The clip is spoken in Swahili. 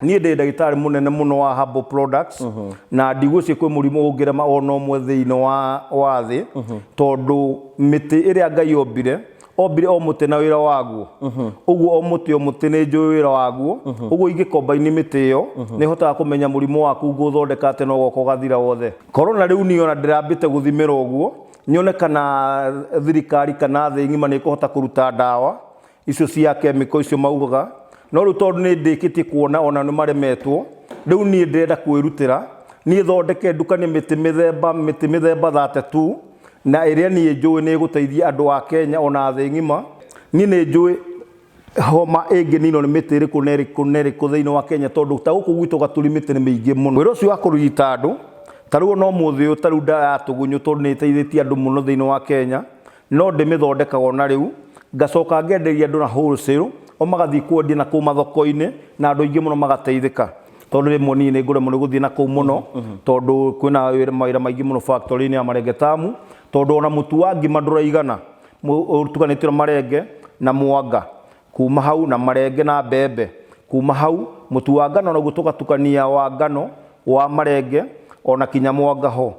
Niĩ ndĩ ndagĩtarĩ mũnene mũno wa herbal products na ndigũciĩ kwĩ mũrimũ ũngĩrema ona ũmwe thĩinĩ wa thĩ tondũ mĩtĩ ĩrĩa Ngai ombire o mũtĩ na wĩra waguo. Ũguo o mũtĩ nĩ njũĩ wĩra waguo. Ũguo ingĩkombaini mĩtĩ ĩyo nĩ hotaga kũmenya mũrimũ waku ngũthondeka atĩ no goka ũgathira wothe. Corona rĩu niĩ ona ndĩrambĩte gũthimĩra ũguo nyone kana thirikari kana thĩ ng'ima nĩ ĩkũhota kũruta ndawa icio cia chemical icio maugaga. No rĩu tondũ nĩ ndĩkĩtie kuona ona nĩ maremetwo, rĩu niĩ ndĩrenda kwĩrutĩra niĩ thondeke ndukanie mĩtĩ mĩthemba 32 na ĩrĩa niĩ njũĩ nĩ ĩgũteithia andũ a Kenya ona thĩ ng'ima. Niĩ nĩ njũĩ homa ĩngĩninwo nĩ mĩtĩ ĩrĩkũ na ĩrĩkũ thĩinĩ wa Kenya tondũ ta gũkũ gwitũ gaturi mĩtĩ nĩ mĩingĩ mũno. Wĩra ũcio wa kũrigita andũ ta rĩu ona ũmũthĩ ũyũ ta rĩu ndawa ya tũgunyũ tondũ nĩ ĩteithĩtie andũ mũno thĩinĩ wa Kenya, no ndĩmĩthondekaga ona rĩu ngacoka ngenderia andũ na wholesale o magathiĩ kwendia na kũu mathoko-inĩ na andũ aingĩ mũno magateithĩka. Tondũ rĩmwe niĩ nĩ ngũremwo nĩ gũthiĩ na kũu mũno tondũ kwĩna mawĩra maingĩ mũno factory-inĩ ya Marenge tamu, tondũ ona mũtu wa ngima ndũraigana ũtuganĩtio na marenge na mwanga, kuma hau na marenge na mbembe, kuma hau mũtu wa ngano naguo tũgatukania wa ngano wa marenge ona kinya mwanga ho.